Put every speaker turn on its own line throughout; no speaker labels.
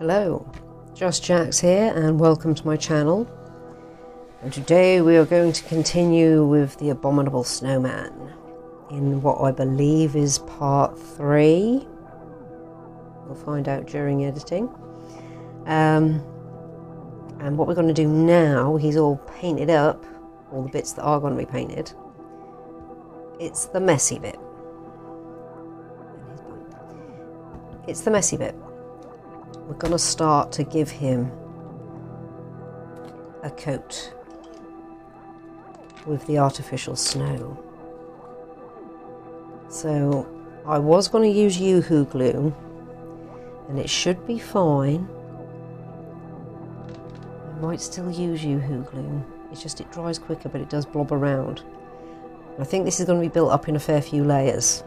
Hello, Just Jax here and welcome to my channel. And today we are going to continue with the Abominable Snowman in what I believe is part 3. We'll find out during editing. And what we're going to do now, he's all painted up, all the bits that are going to be painted. It's the messy bit. It's the messy bit. We're going to start to give him a coat with the artificial snow. So I was going to use Yoo-hoo glue and it should be fine. I might still use Yoo-hoo glue. It's just it dries quicker, but it does blob around. I think this is going to be built up in a fair few layers.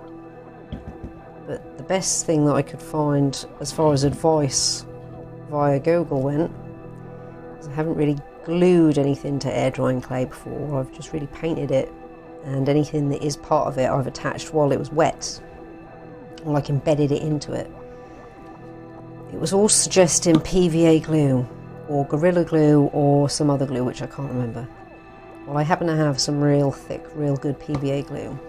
But the best thing that I could find as far as advice via Google went, because I haven't really glued anything to air drying clay before. I've just really painted it, and anything that is part of it I've attached while it was wet, or like embedded it into it. It was all suggesting PVA glue or Gorilla Glue or some other glue which I can't remember. Well, I happen to have some real thick, real good PVA glue,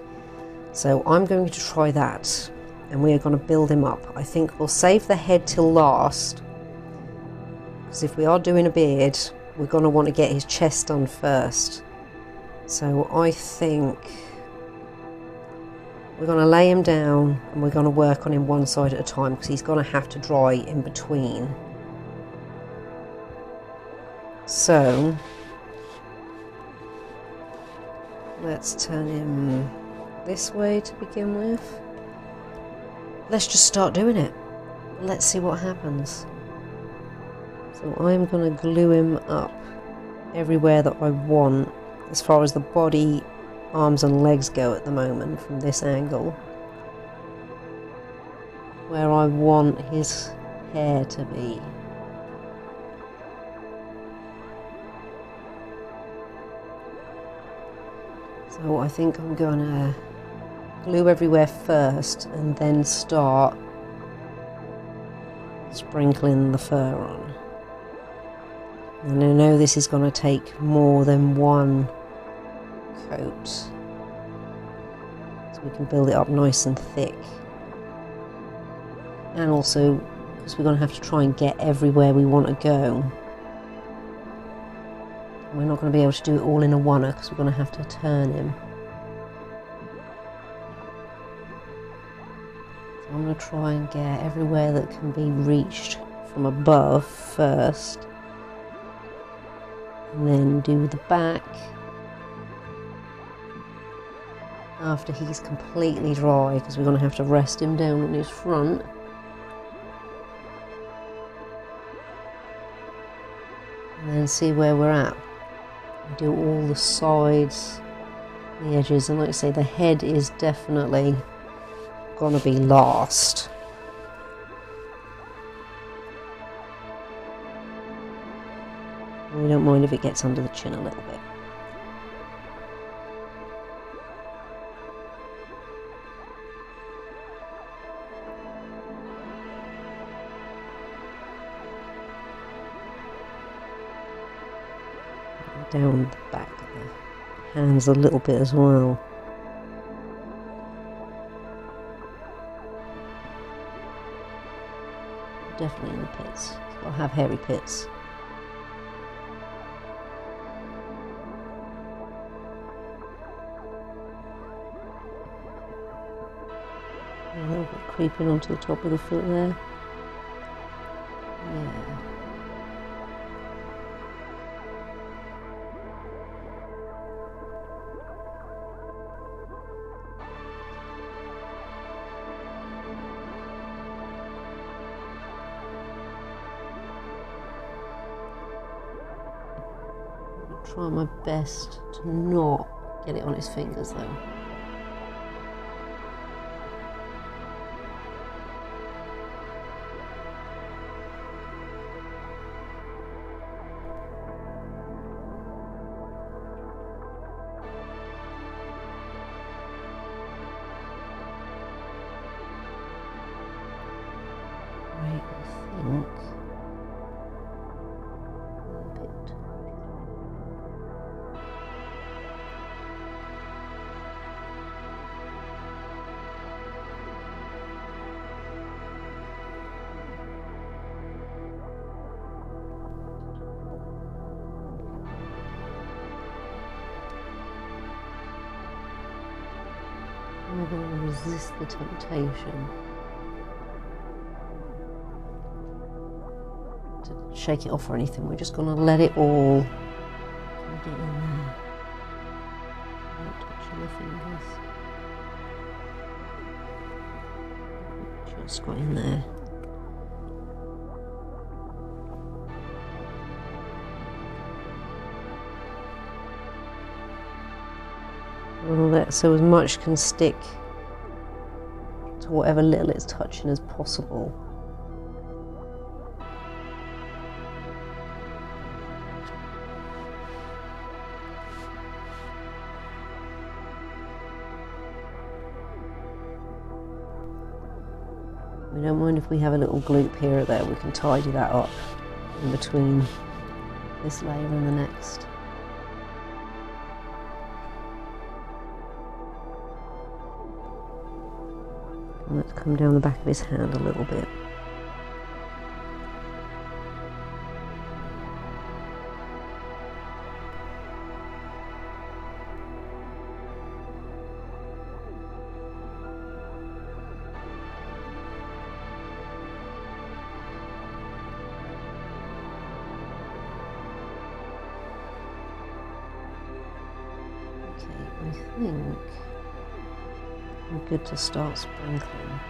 so I'm going to try that. And we are going to build him up. I think we'll save the head till last, because if we are doing a beard, we're going to want to get his chest done first. So I think we're going to lay him down and we're going to work on him one side at a time, because he's going to have to dry in between. So let's turn him this way to begin with. Let's just start doing it. Let's see what happens. So I'm going to glue him up everywhere that I want, as far as the body, arms and legs go at the moment, from this angle. Where I want his hair to be. So I think I'm going to glue everywhere first and then start sprinkling the fur on. And I know this is going to take more than one coat, so we can build it up nice and thick. And also because we're going to have to try and get everywhere we want to go. We're not going to be able to do it all in a oneer, because we're going to have to turn him. I'm going to try and get everywhere that can be reached from above first, and then do the back after he's completely dry, because we're going to have to rest him down on his front. And then see where we're at. Do all the sides, the edges, and like I say, the head is definitely gonna be last. We don't mind if it gets under the chin a little bit. Down the back of the hands a little bit as well. Definitely in the pits. I'll have hairy pits. A little bit creeping onto the top of the foot there. Yeah. Try my best to not get it on his fingers though. Right, I think resist the temptation to shake it off or anything. We're just going to let it all get in there without touching the fingers. Just got in there. So as much can stick to whatever little it's touching as possible. We don't mind if we have a little gloop here or there, we can tidy that up in between this layer and the next. And let's come down the back of his hand a little bit. I think we're good to start sprinkling.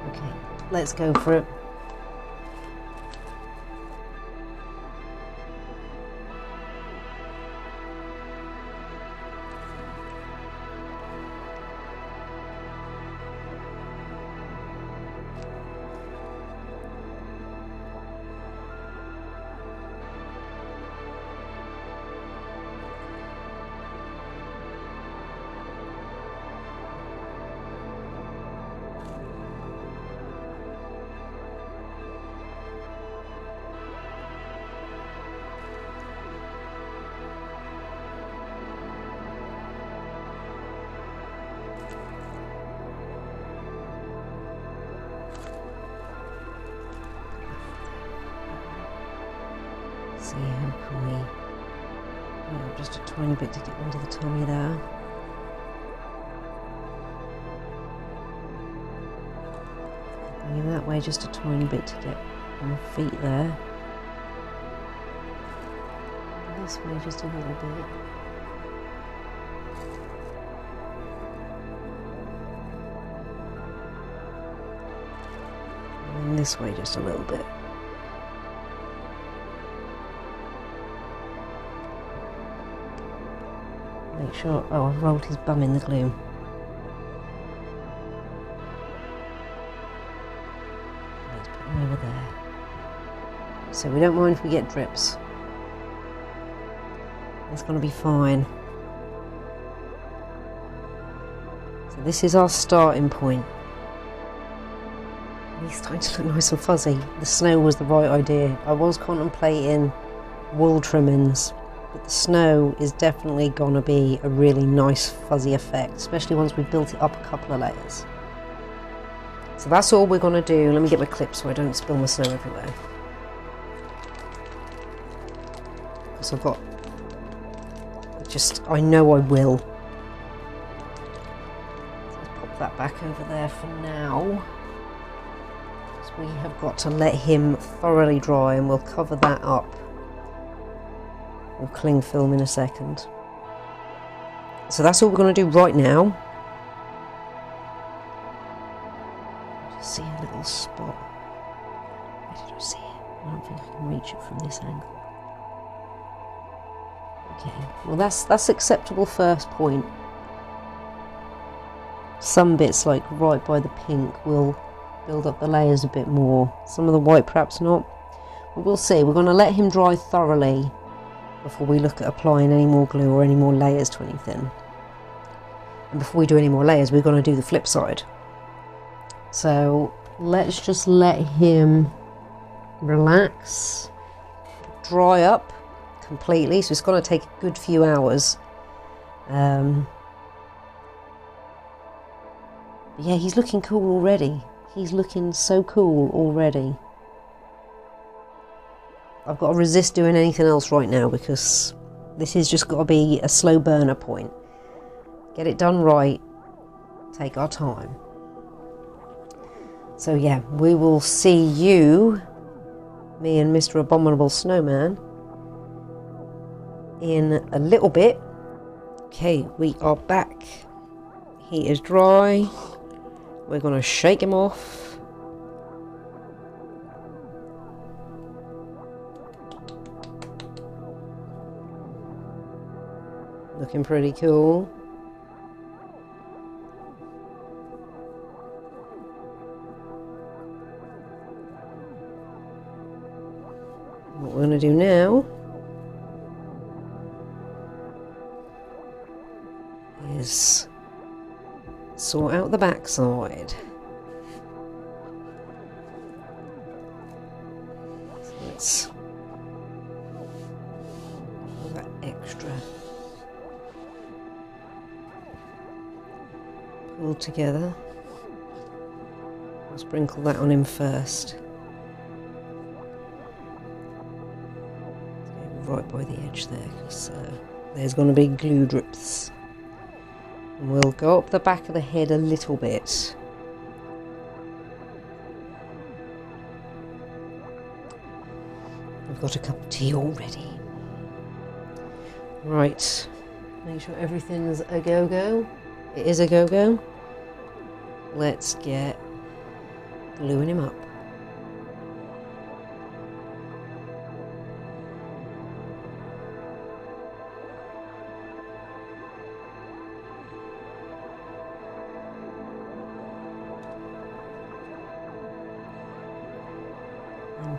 Okay, let's go for it. See how can we, just a tiny bit to get under the tummy there. Bring him that way just a tiny bit to get on the feet there. And this way just a little bit. And this way just a little bit. Make sure, oh, I've rolled his bum in the glue. Let's put him over there. So we don't mind if we get drips. It's going to be fine. So this is our starting point. He's starting to look nice and fuzzy. The snow was the right idea. I was contemplating wool trimmings, but the snow is definitely going to be a really nice fuzzy effect, especially once we've built it up a couple of layers. So that's all we're going to do. Let me get my clip so I don't spill my snow everywhere. So I've got, I know I will. So let's pop that back over there for now. So we have got to let him thoroughly dry, and we'll cover that up. We'll cling film in a second. So that's all we're going to do right now. Just see a little spot. Where did I see it? I don't think I can reach it from this angle. Okay, well that's acceptable first point. Some bits, like right by the pink, will build up the layers a bit more. Some of the white perhaps not. But we'll see. We're going to let him dry thoroughly before we look at applying any more glue or any more layers to anything. And before we do any more layers, we're going to do the flip side. So let's just let him relax, dry up completely. So it's going to take a good few hours Yeah, he's looking cool already. He's looking so cool already. I've got to resist doing anything else right now because this has just got to be a slow burner point. Get it done right. Take our time. So yeah, we will see you, me and Mr. Abominable Snowman, in a little bit. Okay, we are back. He is dry. We're going to shake him off. Looking pretty cool. What we're going to do now is sort out the backside. So let's all that extra pull together. I'll sprinkle that on him first. Right by the edge there, because there's going to be glue drips. And we'll go up the back of the head a little bit. I've got a cup of tea already. Right, make sure everything's a go-go. It is a go-go. Let's get gluing him up.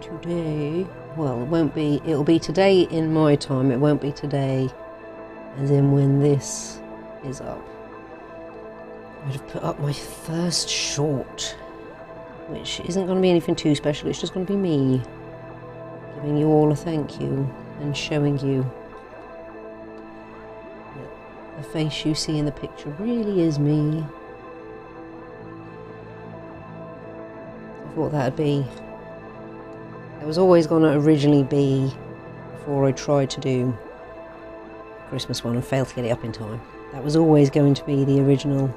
Today, well, it'll be today in my time, it won't be today as in when this is up. I'd have put up my first short, which isn't going to be anything too special, it's just going to be me giving you all a thank you and showing you that the face you see in the picture really is me. I thought that'd be... It was always going to originally be, before I tried to do a Christmas one and failed to get it up in time, that was always going to be the original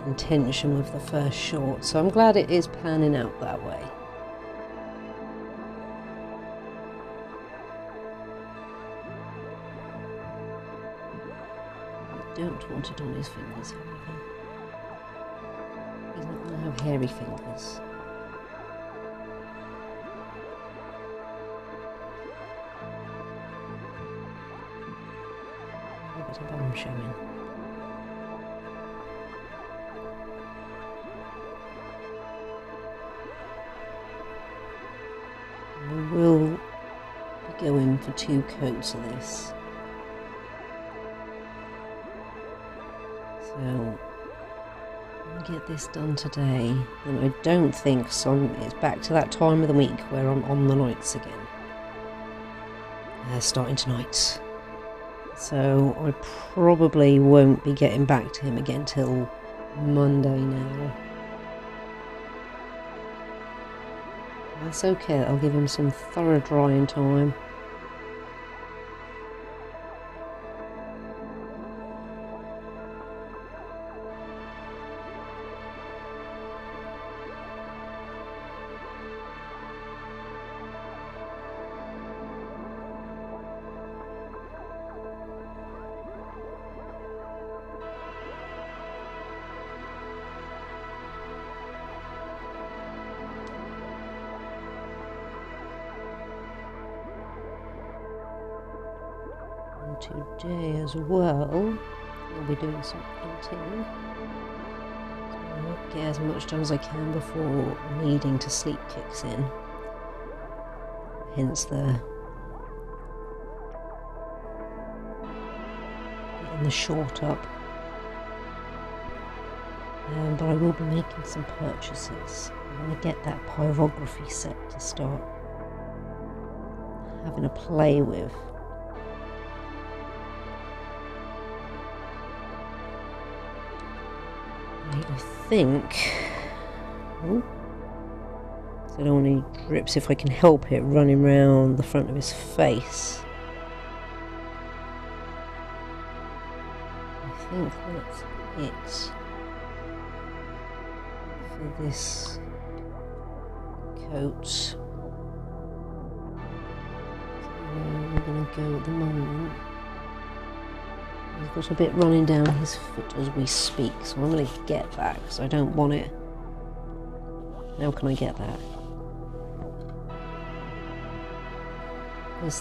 intention with the first short, so I'm glad it is panning out that way. I don't want it on his fingers, however. He's not going to have hairy fingers. A bit of bum showing. We will be going for 2 coats of this. So get this done today, and I don't think so. It's back to that time of the week where I'm on the nights again, starting tonight, so I probably won't be getting back to him again till Monday now. That's okay, I'll give him some thorough drying time. Today as well, I'll be doing some painting, so I'll get as much done as I can before needing to sleep kicks in, hence the getting the short up. But I will be making some purchases. I'm going to get that pyrography set to start having a play with. Right, I think... Oh. So I don't want any drips, if I can help it, running round the front of his face. I think that's it for this coat. We're going to go at the moment. He's got a bit running down his foot as we speak, so I'm going to get that because I don't want it. How can I get that?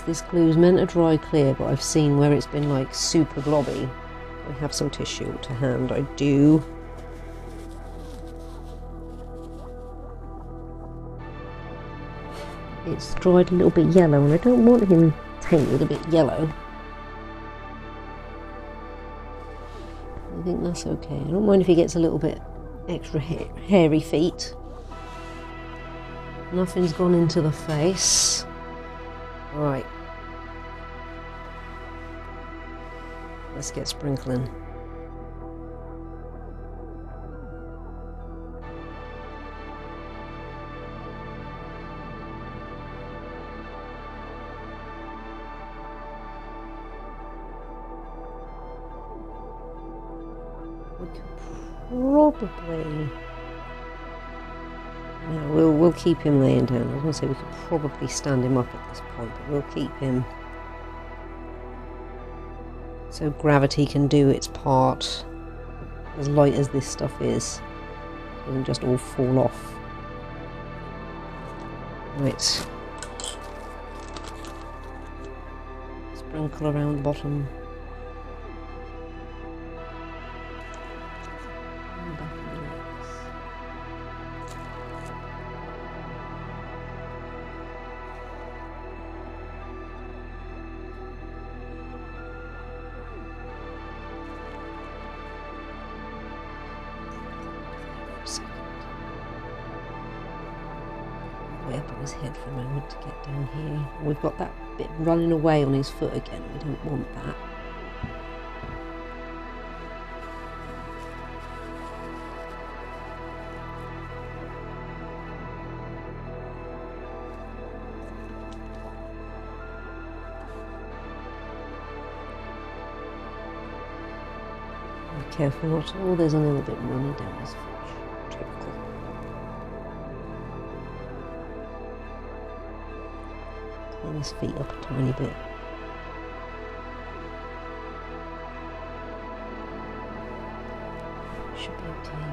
This glue's meant to dry clear, but I've seen where it's been like super globby. I have some tissue to hand, I do. It's dried a little bit yellow, and I don't want him tainted a bit yellow. I think that's okay. I don't mind if he gets a little bit extra hairy feet. Nothing's gone into the face. Right. Let's get sprinkling. We could probably... No, we'll keep him laying down. I was going to say we could probably stand him up at this point, but we'll keep him so gravity can do its part. As light as this stuff is, it doesn't just all fall off. Right. Sprinkle around the bottom. And back of the legs. Way up on his head for a moment to get down here. We've got that bit running away on his foot again. We don't want that. Be careful not to... Oh, there's a little bit running down his foot. Typical. Clean his feet up a tiny bit. Should be okay.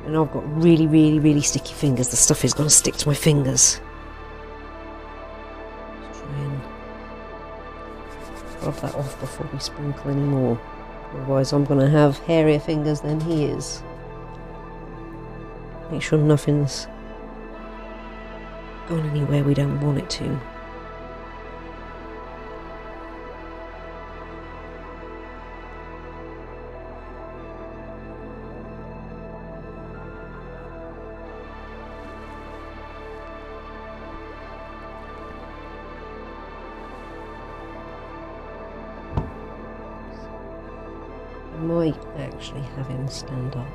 And I've got really, really, really sticky fingers. The stuff is going to stick to my fingers. Let's try and rub that off before we sprinkle any more. Otherwise I'm going to have hairier fingers than he is. Make sure nothing's gone anywhere we don't want it to. I might actually have him stand up.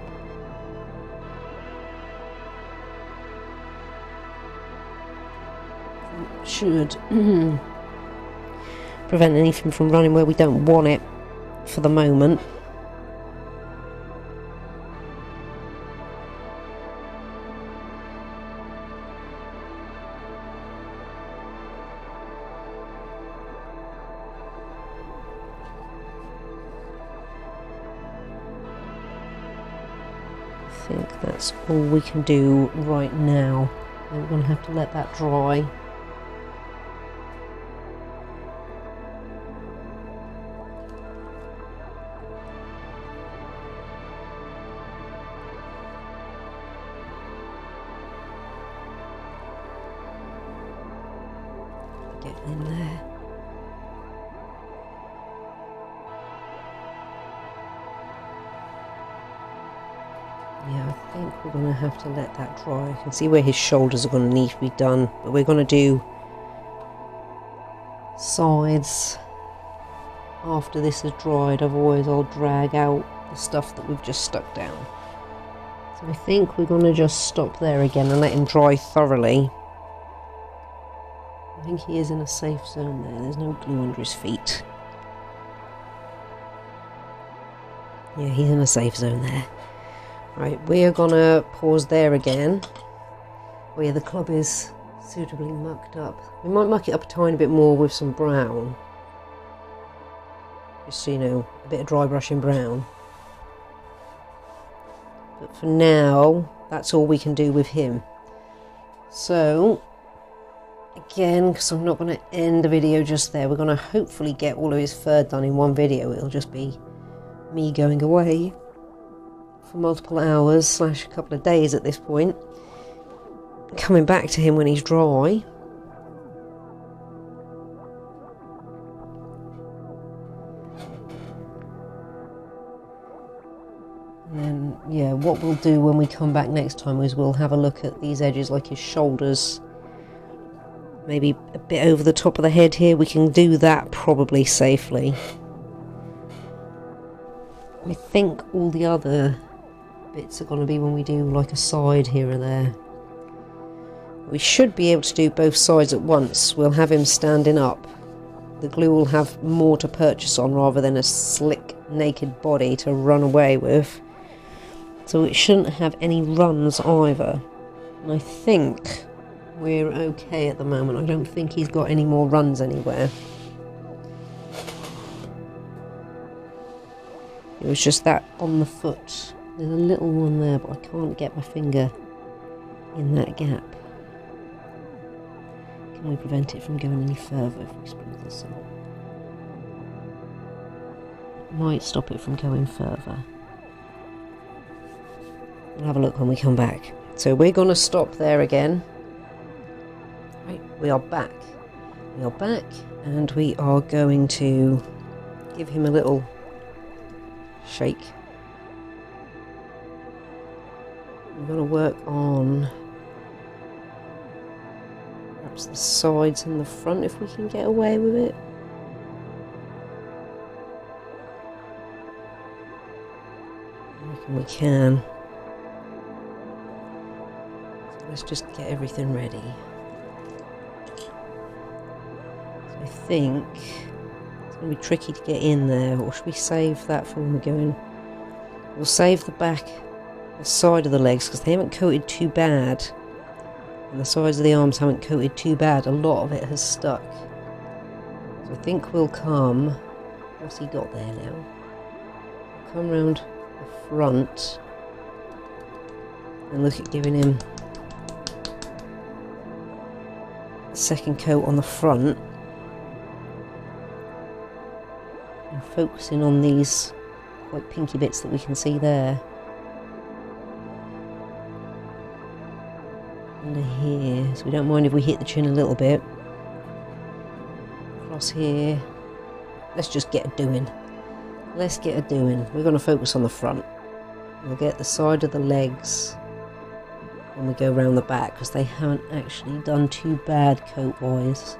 Should prevent anything from running where we don't want it for the moment. I think that's all we can do right now. We're going to have to let that dry. Get in there. Yeah, I think we're going to have to let that dry. I can see where his shoulders are going to need to be done, but we're going to do sides after this has dried. Otherwise I'll drag out the stuff that we've just stuck down. So I think we're going to just stop there again and let him dry thoroughly. I think he is in a safe zone there. There's no glue under his feet. Yeah, he's in a safe zone there. Right, we are going to pause there again. Oh yeah, the club is suitably mucked up. We might muck it up a tiny bit more with some brown. Just so you know, a bit of dry brushing brown. But for now, that's all we can do with him. So, again, because I'm not going to end the video just there, we're going to hopefully get all of his fur done in one video. It'll just be me going away for multiple hours / a couple of days at this point, coming back to him when he's dry. And then, yeah, what we'll do when we come back next time is we'll have a look at these edges, like his shoulders, maybe a bit over the top of the head here. We can do that probably safely. I think all the other bits are going to be when we do like a side here or there. We should be able to do both sides at once. We'll have him standing up. The glue will have more to purchase on rather than a slick naked body to run away with. So it shouldn't have any runs either. And I think we're okay at the moment. I don't think he's got any more runs anywhere. It was just that on the foot. There's a little one there, but I can't get my finger in that gap. Can we prevent it from going any further if we sprinkle some? It might stop it from going further. We'll have a look when we come back. So we're going to stop there again. Right, we are back. We are back, and we are going to give him a little shake. I'm going to work on perhaps the sides and the front if we can get away with it. I reckon we can. So let's just get everything ready. So I think it's going to be tricky to get in there, or should we save that for when we go in? We'll save the back, the side of the legs, because they haven't coated too bad. And the sides of the arms haven't coated too bad. A lot of it has stuck. So I think we'll come... What's he got there now? We'll come round the front and look at giving him a second coat on the front. And focusing on these quite pinky bits that we can see there. Under here, so we don't mind if we hit the chin a little bit. Across here. Let's just get a doing. Let's get a doing. We're going to focus on the front. We'll get the side of the legs when we go round the back, because they haven't actually done too bad coat wise.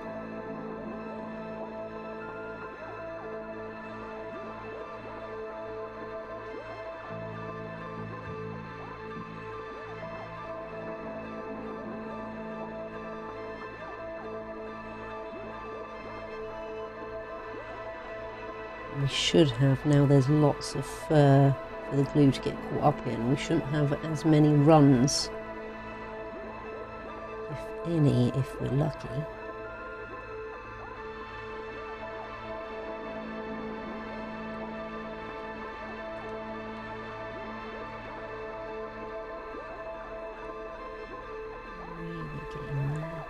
We should have, now there's lots of fur for the glue to get caught up in, we shouldn't have as many runs, if any, if we're lucky. Really getting there.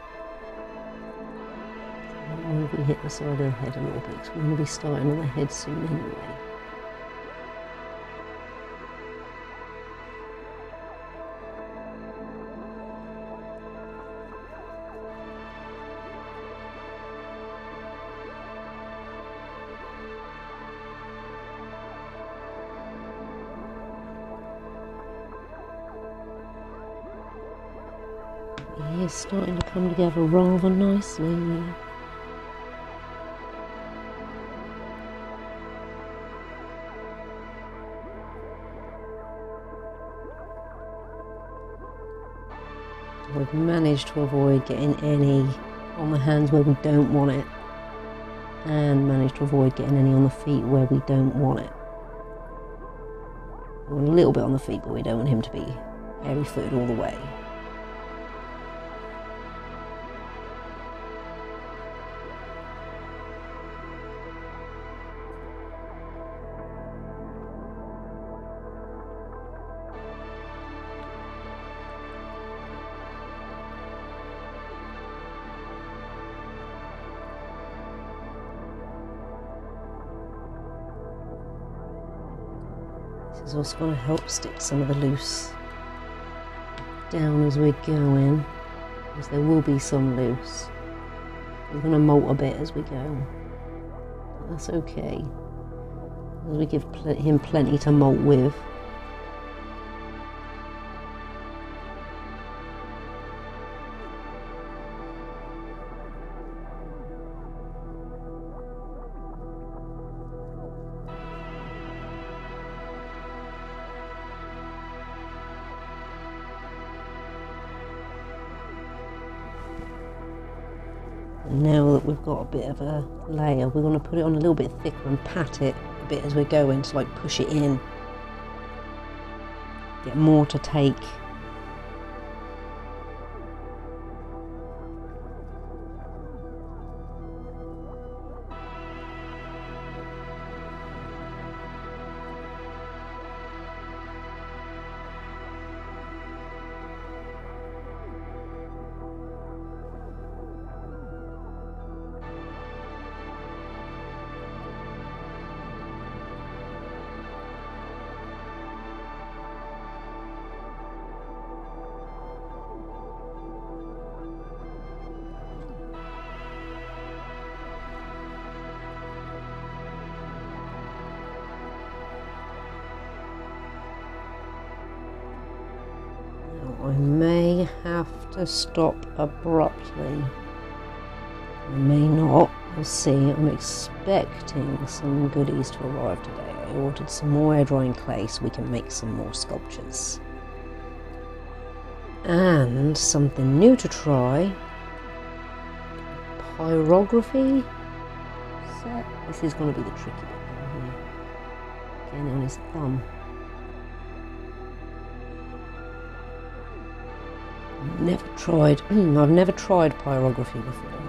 If we hit the side of the head a little bit, because we're going to be starting on the head soon anyway. It is starting to come together rather nicely. We've managed to avoid getting any on the hands where we don't want it, and managed to avoid getting any on the feet where we don't want it. We want a little bit on the feet, but we don't want him to be hairy-footed all the way. This is also going to help stick some of the loose down as we're going, because there will be some loose. We're going to molt a bit as we go. But that's okay, as we give him plenty to molt with. Now that we've got a bit of a layer, we're going to put it on a little bit thicker and pat it a bit as we're going to like push it in, get more to take. I may have to stop abruptly. I may not. We'll see. I'm expecting some goodies to arrive today. I ordered some more air drying clay so we can make some more sculptures. And something new to try. Pyrography set. This is going to be the tricky bit down here. Getting it on his thumb. I've never tried pyrography before,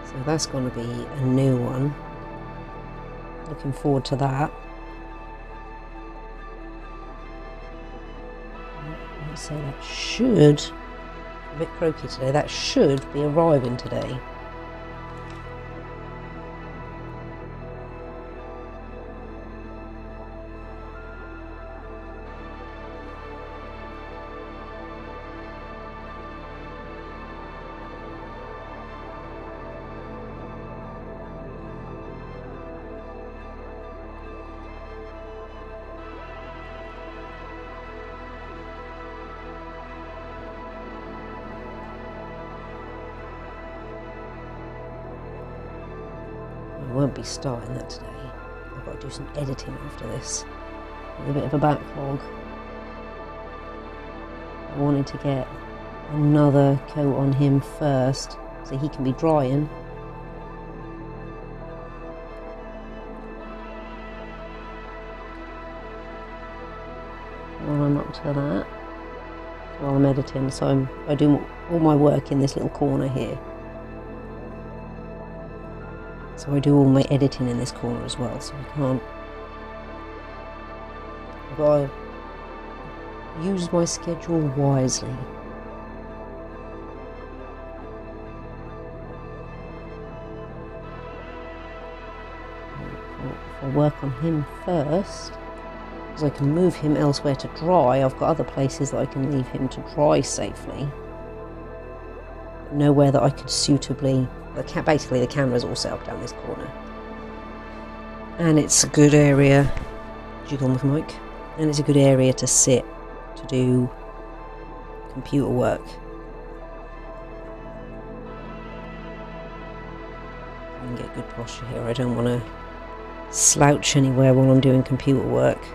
so that's going to be a new one. Looking forward to that. I'd say that should, a bit croaky today, that should be arriving today. I won't be starting that today. I've got to do some editing after this. With a bit of a backlog. I wanted to get another coat on him first so he can be drying. While I'm up to that, while I'm editing, so I do all my work in this little corner here. So I do all my editing in this corner as well, so I can't. I've got to use my schedule wisely. I'll work on him first, because I can move him elsewhere to dry. I've got other places that I can leave him to dry safely. Nowhere that I could suitably. Basically, the camera's all set up down this corner, and it's a good area. Jiggle with mic, and it's a good area to sit to do computer work. I can get good posture here. I don't want to slouch anywhere while I'm doing computer work.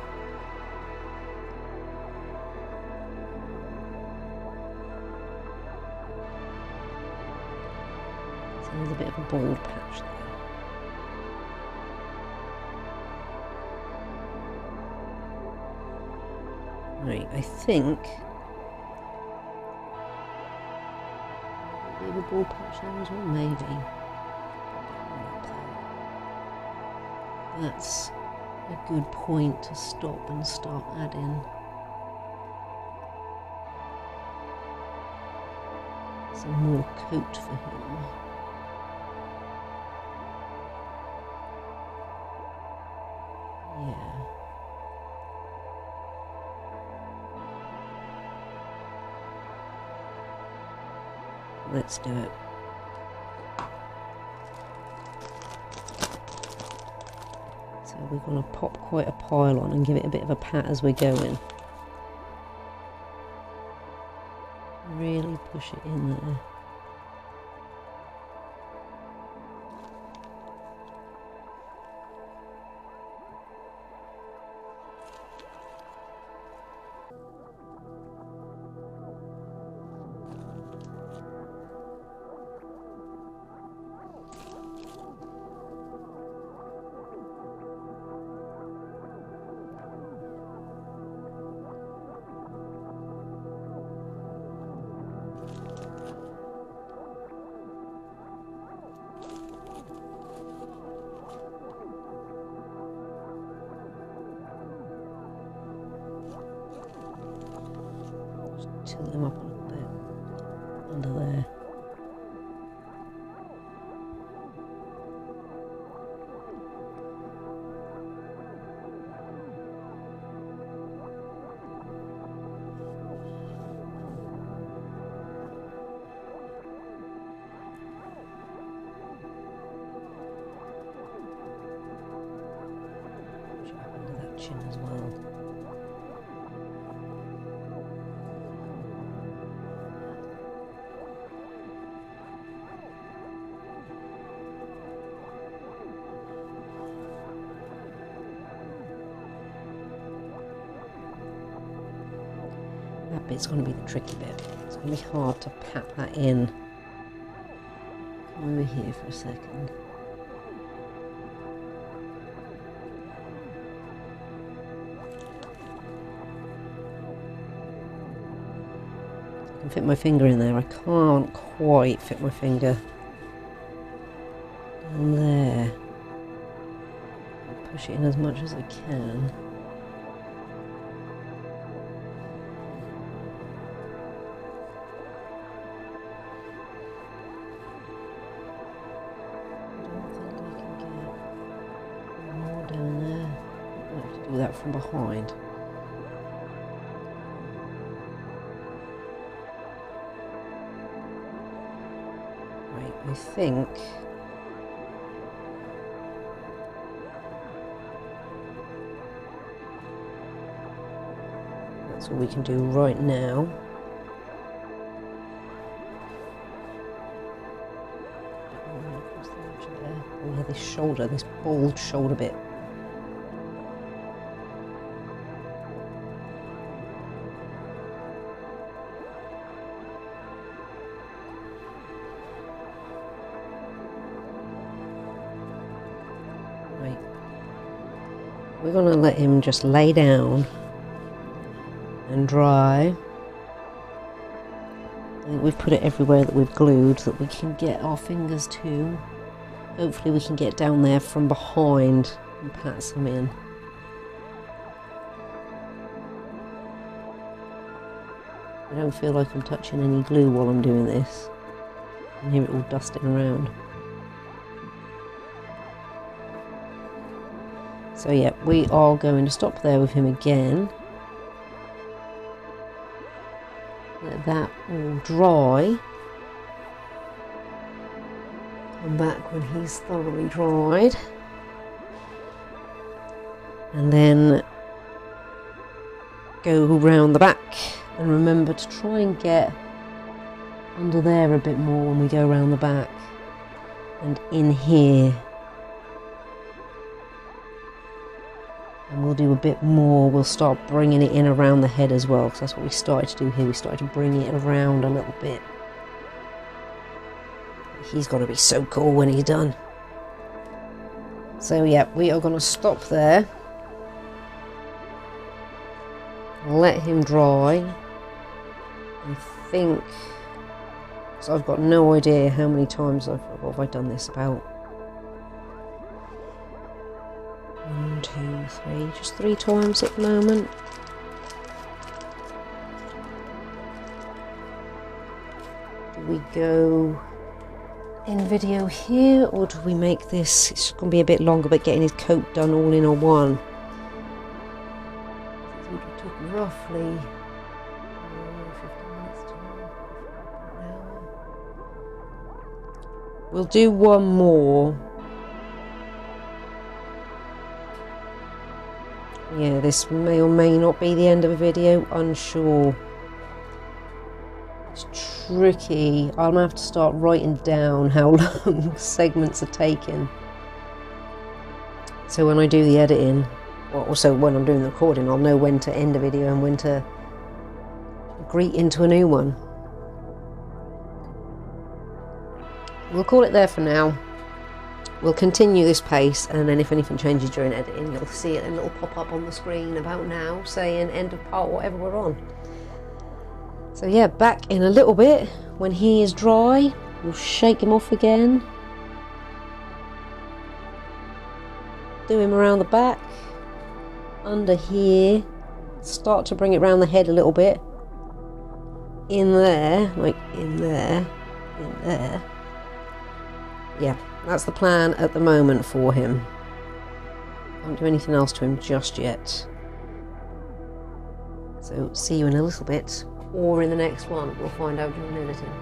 bald patch there. Right, I think a bit of a bald patch there as well, maybe. That's a good point to stop and start adding some more coat for him. Yeah. Let's do it. So we're going to pop quite a pile on and give it a bit of a pat as we're going. Really push it in there. Tilt him up a little bit under there. Push it up under that chin as well. That bit's going to be the tricky bit. It's going to be hard to pat that in. Come over here for a second. I can fit my finger in there. I can't quite fit my finger down there. I'll push it in as much as I can. That from behind. Right, I think that's all we can do right now. Across the edge there. Oh yeah, this shoulder, this bald shoulder bit. We're going to let him just lay down and dry. I think we've put it everywhere that we've glued that we can get our fingers to. Hopefully we can get down there from behind and pat some in. I don't feel like I'm touching any glue while I'm doing this. I can hear it all dusting around. So yeah, we are going to stop there with him again. Let that all dry. Come back when he's thoroughly dried. And then go round the back. And remember to try and get under there a bit more when we go round the back. And in here. And we'll do a bit more, we'll start bringing it in around the head as well, because that's what we started to do here, we started to bring it around a little bit. he's going to be so cool when he's done. So yeah, we are going to stop there. Let him dry. I think, so I've got no idea how many times what have I done this about? 1, 2, 3, just 3 times at the moment. Do we go in video here, or do we make this, it's going to be a bit longer, but getting his coat done all in on one? It took roughly 15 minutes to an hour. We'll do one more. Yeah, this may or may not be the end of a video, unsure. It's tricky. I'm gonna have to start writing down how long segments are taking. So when I do the editing, or also when I'm doing the recording, I'll know when to end a video and when to greet into a new one. We'll call it there for now. We'll continue this pace, and then if anything changes during editing, you'll see it and it'll pop up on the screen about now, saying end of part, whatever we're on. So yeah, back in a little bit when he is dry. We'll shake him off again. Do him around the back, under here. Start to bring it around the head a little bit. In there, like in there, in there. Yeah, that's the plan at the moment for him. Can't do anything else to him just yet. So see you in a little bit, or in the next one. We'll find out during editing.